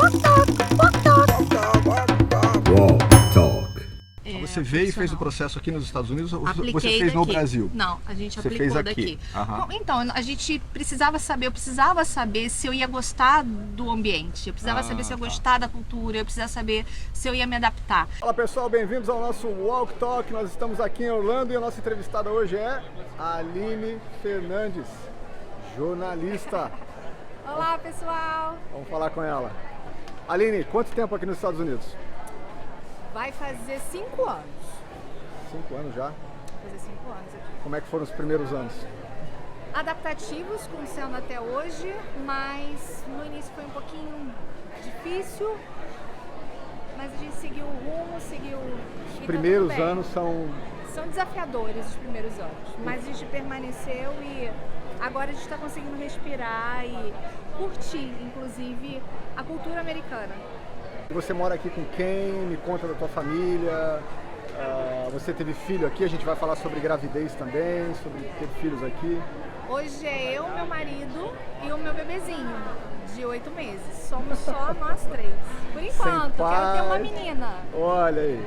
Walk Talk. Você veio e fez o processo aqui nos Estados Unidos ou Apliquei você fez no daqui. Brasil? Não, a gente Você aplicou fez aqui. daqui. Aham. Bom, então, a gente precisava saber, eu precisava saber se eu ia gostar do ambiente, eu precisava saber se eu ia gostar da cultura, eu precisava saber se eu ia me adaptar. Fala pessoal, bem-vindos ao nosso Walk Talk. Nós estamos aqui em Orlando e a nossa entrevistada hoje é a Aline Fernandes, jornalista. Olá, pessoal! Vamos falar com ela. Aline, quanto tempo aqui nos Estados Unidos? Vai fazer 5 anos. 5 anos já. Vai fazer 5 anos aqui. Como é que foram os primeiros anos? Adaptativos, como sendo até hoje, mas no início foi um pouquinho difícil. Mas a gente seguiu o rumo, seguiu... Os primeiros anos são desafiadores, os primeiros anos. Mas a gente permaneceu e agora a gente está conseguindo respirar e curtir, inclusive, a cultura americana. Você mora aqui com quem? Me conta da tua família. Você teve filho aqui, a gente vai falar sobre gravidez também, sobre ter filhos aqui. Hoje é eu, meu marido e o meu bebezinho, de 8 meses. Somos só nós 3. Por enquanto, quero ter uma menina. Olha aí.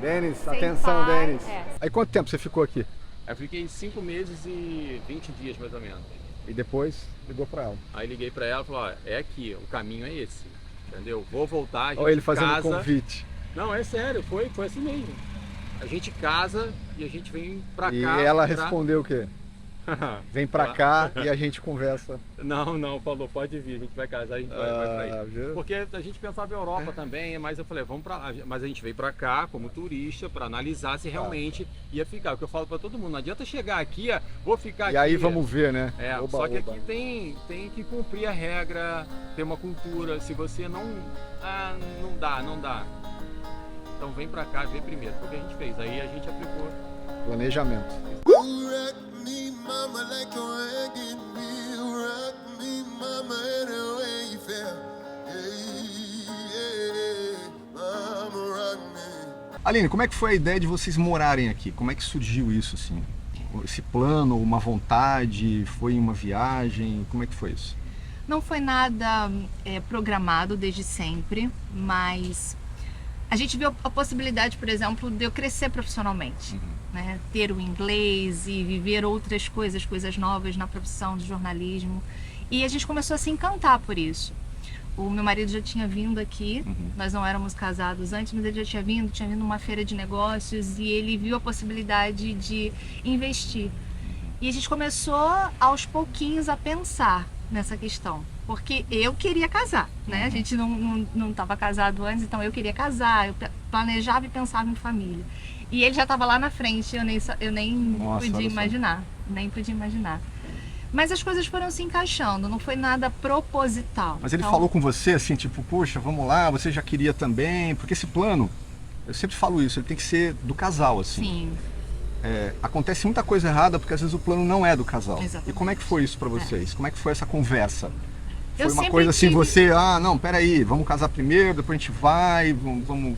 Denis, Sem atenção, pai, Denis. é. Aí quanto tempo você ficou aqui? Eu fiquei 5 meses e 20 dias mais ou menos. E depois ligou pra ela. Aí liguei pra ela e falei, ó, é aqui, o caminho é esse, entendeu? Vou voltar, a gente Olha ele fazendo casa. convite. Não, é sério, foi assim mesmo. A gente casa e a gente vem pra E cá. ela respondeu o quê? Vem pra cá e a gente conversa. Não, falou, pode vir, a gente vai casar, a gente vai pra aí. Viu? Porque a gente pensava em Europa também, mas eu falei, vamos pra lá. Mas a gente veio pra cá como turista pra analisar se realmente ia ficar. O que eu falo pra todo mundo, não adianta chegar aqui, vou ficar aqui. E aí vamos ver, né? É, Oba, só que oba. aqui tem que cumprir a regra, ter uma cultura. Se você não não dá. Então vem pra cá, vê primeiro. Foi o que a gente fez. Aí a gente aplicou. Planejamento. Aline, como é que foi a ideia de vocês morarem aqui? Como é que surgiu isso, assim? Esse plano, uma vontade, foi uma viagem? Como é que foi isso? Não foi nada programado desde sempre, mas a gente viu a possibilidade, por exemplo, de eu crescer profissionalmente, né? Ter o inglês e viver outras coisas novas na profissão de jornalismo. E a gente começou a se encantar por isso. O meu marido já tinha vindo aqui, nós não éramos casados antes, mas ele já tinha vindo numa feira de negócios e ele viu a possibilidade de investir. E a gente começou aos pouquinhos a pensar nessa questão, porque eu queria casar, né? A gente não estava casado antes, então eu queria casar, eu planejava e pensava em família. E ele já estava lá na frente, eu nem podia imaginar, Mas as coisas foram se encaixando, não foi nada proposital. Mas ele Então, falou com você, assim, tipo, poxa, vamos lá, você já queria também, porque esse plano, eu sempre falo isso, ele tem que ser do casal, assim. Sim. Acontece muita coisa errada porque às vezes o plano não é do casal. Exatamente. E como é que foi isso pra vocês? Como é que foi essa conversa? Foi Eu uma sempre coisa assim, tive- você, não, peraí, vamos casar primeiro, depois a gente vai, vamos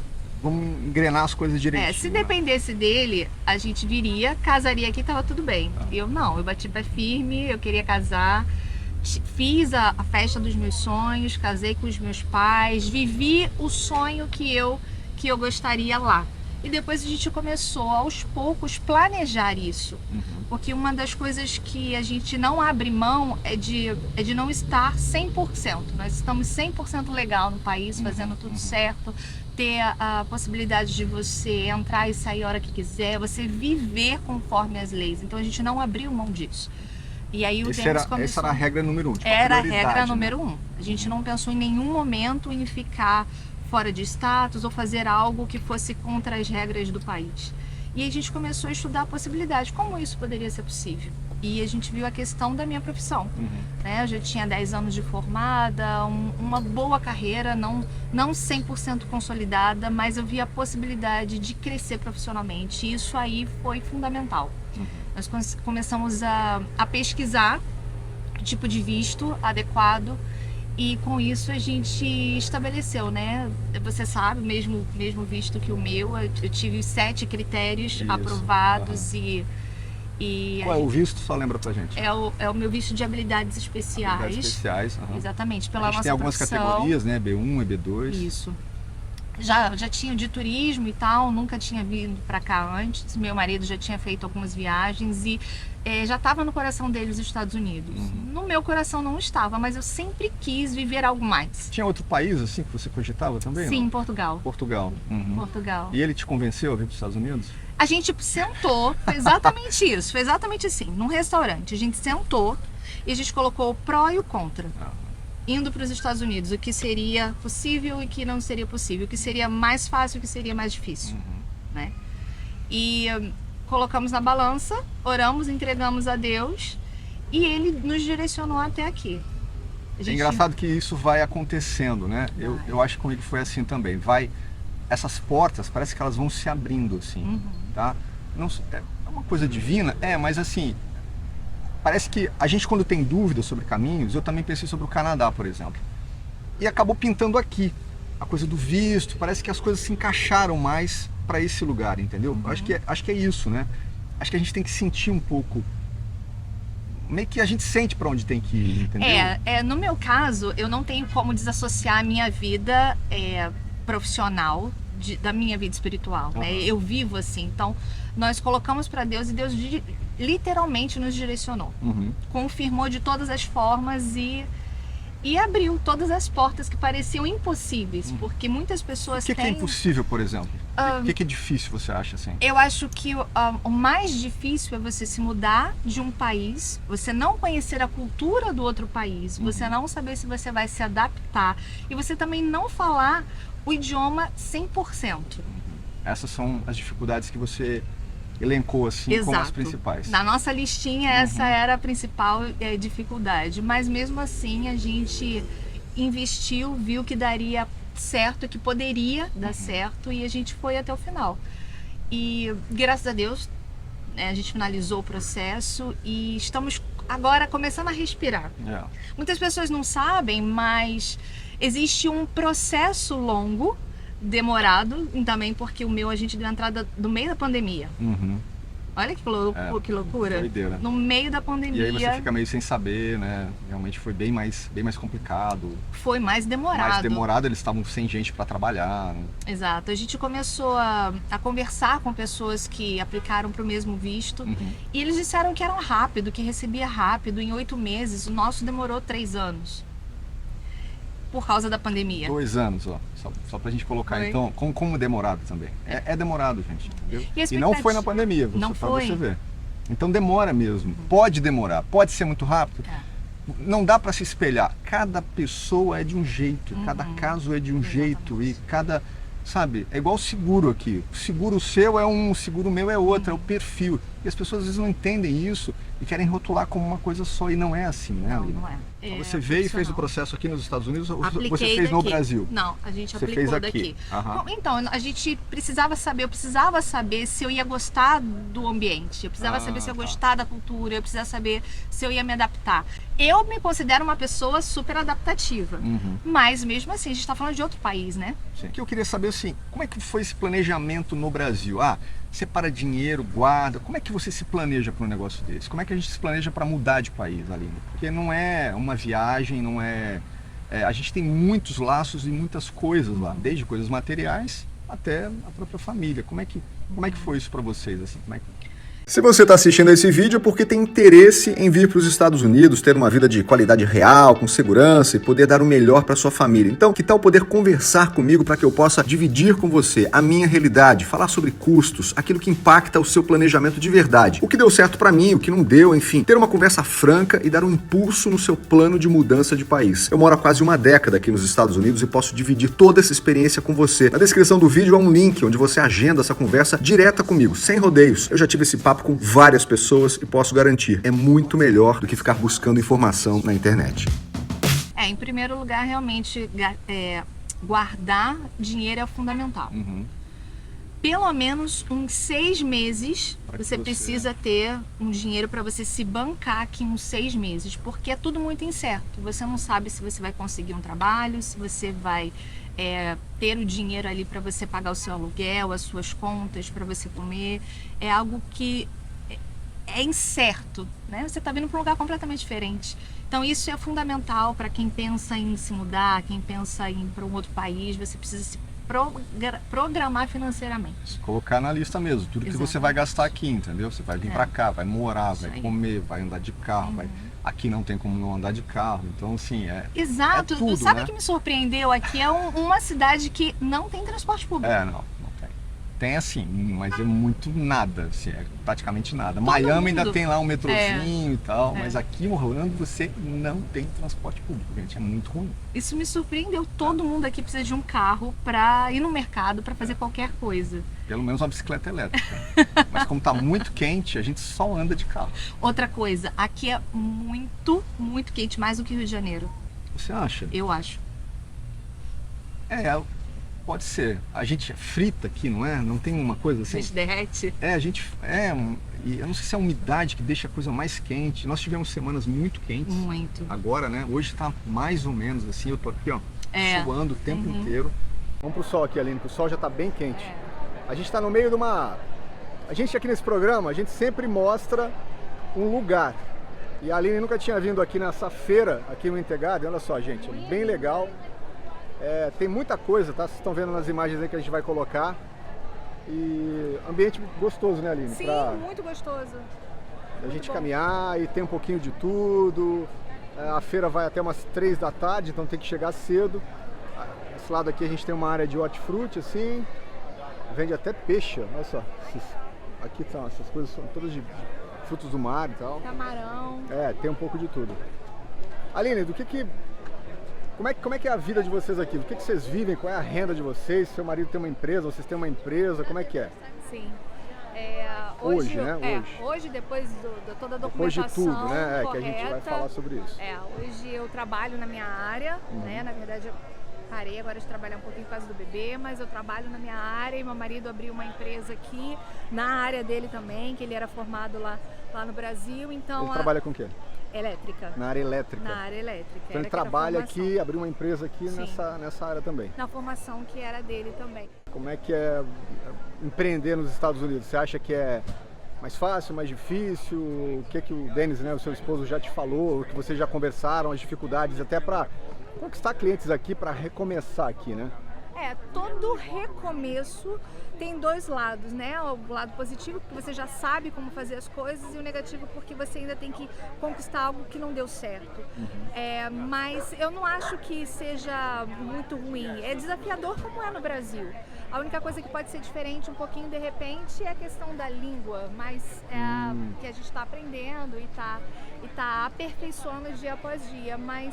engrenar as coisas direitinho. Se né? dependesse dele, a gente viria, casaria aqui, tava tudo bem. Eu não, eu bati pé firme, eu queria casar, fiz a festa dos meus sonhos, casei com os meus pais, vivi o sonho que eu gostaria lá. E depois a gente começou aos poucos planejar isso. Porque uma das coisas que a gente não abre mão é de não estar 100%. Nós estamos 100% legal no país, fazendo tudo certo, ter a possibilidade de você entrar e sair a hora que quiser, você viver conforme as leis. Então a gente não abriu mão disso. E aí o Denis começou... Essa era a regra número 1. Tipo, Era a prioridade, regra né? número 1. A gente não pensou em nenhum momento em ficar fora de status ou fazer algo que fosse contra as regras do país. E a gente começou a estudar a possibilidade, como isso poderia ser possível. E a gente viu a questão da minha profissão. Né? Eu já tinha 10 anos de formada, uma boa carreira, não 100% consolidada, mas eu vi a possibilidade de crescer profissionalmente. E isso aí foi fundamental. Nós começamos a pesquisar o tipo de visto adequado. E com isso a gente estabeleceu, né? Você sabe, mesmo visto que o meu, eu tive 7 critérios aprovados e E Qual é o visto? Só lembra pra gente. é o meu visto de habilidades especiais. Habilidades especiais. aham. Exatamente, A pela gente nossa tem algumas profissão. categorias, né? B1 e B2. Isso. Já tinha de turismo e tal, nunca tinha vindo para cá antes. Meu marido já tinha feito algumas viagens e já estava no coração dele os Estados Unidos. No meu coração não estava, mas eu sempre quis viver algo mais. Tinha outro país assim que você cogitava também? Sim, não? Portugal. Portugal. Uhum. Portugal. E ele te convenceu a vir para os Estados Unidos? A gente sentou, foi exatamente isso, foi exatamente assim, num restaurante. A gente sentou e a gente colocou o pró e o contra. Indo para os Estados Unidos, o que seria possível e o que não seria possível, o que seria mais fácil e o que seria mais difícil, né? E colocamos na balança, oramos, entregamos a Deus e Ele nos direcionou até aqui. É engraçado que isso vai acontecendo, né? Eu acho que comigo foi assim também. Essas portas, parece que elas vão se abrindo assim, tá? Não, é uma coisa divina, mas assim, parece que a gente quando tem dúvidas sobre caminhos, eu também pensei sobre o Canadá, por exemplo. E acabou pintando aqui, a coisa do visto, parece que as coisas se encaixaram mais para esse lugar, entendeu? Acho que é isso, né? Acho que a gente tem que sentir um pouco, meio que a gente sente para onde tem que ir, entendeu? No meu caso, eu não tenho como desassociar a minha vida profissional da minha vida espiritual, né? Eu vivo assim, então nós colocamos para Deus e Deus literalmente nos direcionou, confirmou de todas as formas e abriu todas as portas que pareciam impossíveis, porque muitas pessoas O que é impossível, por exemplo? O que é difícil, você acha assim? Eu acho que o mais difícil é você se mudar de um país, você não conhecer a cultura do outro país, você não saber se você vai se adaptar e você também não falar o idioma 100%. Essas são as dificuldades que você elencou assim como as principais. Na nossa listinha essa era a principal dificuldade, mas mesmo assim a gente investiu, viu que daria certo, que poderia dar certo e a gente foi até o final. E graças a Deus a gente finalizou o processo e estamos agora começando a respirar. Muitas pessoas não sabem, mas existe um processo longo, demorado, também porque o meu a gente deu entrada no meio da pandemia. Olha que loucura. Doideira. No meio da pandemia. E aí você fica meio sem saber, né? Realmente foi bem mais complicado. Foi mais demorado. Eles estavam sem gente para trabalhar. Né? Exato. A gente começou a conversar com pessoas que aplicaram para o mesmo visto e eles disseram que era rápido, que recebia rápido, em 8 meses. O nosso demorou 3 anos. Por causa da pandemia. 2 anos, ó. Só pra gente colocar, então, como demorado também. É demorado, gente, entendeu? E não foi na pandemia, pra você ver. Então demora mesmo. Pode demorar, pode ser muito rápido. Não dá pra se espelhar. Cada pessoa é de um jeito, cada caso é de um jeito e cada... Sabe, é igual seguro aqui. O seguro seu é um, o seguro meu é outro, é o perfil. E as pessoas às vezes não entendem isso e querem rotular como uma coisa só e não é assim, né, Aline? Não é. Você veio e fez o processo aqui nos Estados Unidos ou Apliquei você fez no Brasil? Não, a gente Você aplicou fez aqui. daqui. Bom, então, a gente precisava saber, eu precisava saber se eu ia gostar do ambiente, eu precisava saber se eu gostar da cultura, eu precisava saber se eu ia me adaptar. Eu me considero uma pessoa super adaptativa, mas mesmo assim, a gente está falando de outro país, né? Sim. O que eu queria saber assim, como é que foi esse planejamento no Brasil? Separa dinheiro, guarda, como é que você se planeja para um negócio desse? Como é que a gente se planeja para mudar de país, Aline? Porque não é uma viagem, não é... a gente tem muitos laços e muitas coisas lá, desde coisas materiais até a própria família. Como é que foi isso para vocês? Assim, Se você está assistindo esse vídeo é porque tem interesse em vir para os Estados Unidos, ter uma vida de qualidade real, com segurança e poder dar o melhor para sua família. Então, que tal poder conversar comigo para que eu possa dividir com você a minha realidade, falar sobre custos, aquilo que impacta o seu planejamento de verdade, o que deu certo para mim, o que não deu, enfim, ter uma conversa franca e dar um impulso no seu plano de mudança de país. Eu moro há quase uma década aqui nos Estados Unidos e posso dividir toda essa experiência com você. Na descrição do vídeo há um link onde você agenda essa conversa direta comigo, sem rodeios. Eu já tive esse papo com várias pessoas e posso garantir, é muito melhor do que ficar buscando informação na internet. Em primeiro lugar, realmente, guardar dinheiro é fundamental. Pelo menos uns 6 meses você precisa ter um dinheiro para você se bancar aqui uns 6 meses, porque é tudo muito incerto. Você não sabe se você vai conseguir um trabalho, se você vai ter o dinheiro ali para você pagar o seu aluguel, as suas contas, para você comer. É algo que é incerto, né? Você está vindo para um lugar completamente diferente. Então isso é fundamental para quem pensa em se mudar, quem pensa em ir para um outro país. Você precisa se programar financeiramente. Colocar na lista mesmo, tudo que você vai gastar aqui, entendeu? Você vai vir pra cá, vai morar, vai aí. comer, vai andar de carro, aqui não tem como não andar de carro, então assim, Exato. é tudo, Sabe né? o que me surpreendeu aqui? É uma cidade que não tem transporte público. Não tem. Tem assim, mas é muito nada, assim, é praticamente nada. Todo Miami ainda mundo. tem lá um metrozinho e tal, É. mas aqui em Orlando você não tem transporte público, gente, é muito ruim. Isso me surpreendeu. Todo mundo aqui precisa de um carro para ir no mercado, para fazer qualquer coisa. Pelo menos uma bicicleta elétrica. Mas como tá muito quente, a gente só anda de carro. Outra coisa, aqui é muito, muito quente, mais do que Rio de Janeiro, Você acha? eu acho. Pode ser. A gente frita aqui, não é? Não tem uma coisa A assim? gente derrete. E eu não sei se é a umidade que deixa a coisa mais quente. Nós tivemos semanas muito quentes. Muito. Agora, né? Hoje tá mais ou menos assim. Eu tô aqui, ó, suando o tempo Uhum. inteiro. Vamos pro sol aqui, Aline, que o sol já tá bem quente. A gente tá no meio de uma... A gente aqui nesse programa, a gente sempre mostra um lugar. E a Aline nunca tinha vindo aqui nessa feira, aqui no Integado. Olha só, gente, é bem legal. Tem muita coisa, tá? Vocês estão vendo nas imagens aí que a gente vai colocar. E ambiente gostoso, né, Aline? Sim, Pra muito gostoso. a gente bom. caminhar e ter um pouquinho de tudo. A feira vai até umas 3 da tarde, então tem que chegar cedo. Esse lado aqui a gente tem uma área de hortifruti, assim. Vende até peixe, olha só. Aqui são essas coisas, são todas de frutos do mar e tal. Camarão. Tem um pouco de tudo. Aline, como é que é a vida de vocês aqui? Do que vocês vivem? Qual é a renda de vocês? Seu marido tem uma empresa, vocês têm uma empresa, como é que é? Sim. Hoje, né? Hoje, depois de toda a Depois de documentação tudo, né? Que a gente vai correta, falar sobre isso. Hoje eu trabalho na minha área, né? Na verdade, eu parei agora de trabalhar um pouquinho por causa do bebê, mas eu trabalho na minha área e meu marido abriu uma empresa aqui na área dele também, que ele era formado lá no Brasil, então... Ele trabalha com o quê? Elétrica. Na área elétrica. Na área elétrica. Então ele Era que era a trabalha formação. aqui, abriu uma empresa aqui Sim. nessa área também. Na formação que era dele também. Como é que é empreender nos Estados Unidos? Você acha que é mais fácil, mais difícil? O que o Denis, né, o seu esposo, já te falou? O que vocês já conversaram, as dificuldades até para conquistar clientes aqui, para recomeçar aqui, né? Todo recomeço tem dois lados, né? O lado positivo, porque você já sabe como fazer as coisas, e o negativo, porque você ainda tem que conquistar algo que não deu certo. Mas eu não acho que seja muito ruim. É desafiador como é no Brasil. A única coisa que pode ser diferente um pouquinho de repente é a questão da língua, mas que a gente está aprendendo e tá aperfeiçoando dia após dia, mas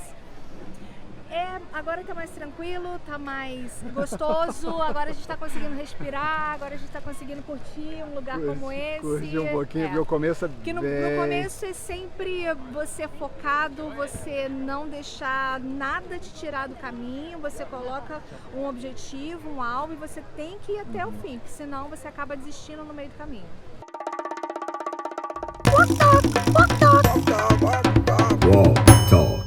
agora tá mais tranquilo, tá mais gostoso, agora a gente tá conseguindo respirar, agora a gente tá conseguindo curtir um lugar como esse. Curtir um pouquinho, porque o começo é Porque no bem... começo é sempre você focado, você não deixar nada te tirar do caminho, você coloca um objetivo, um alvo, e você tem que ir até o fim, porque senão você acaba desistindo no meio do caminho. Walk Talk.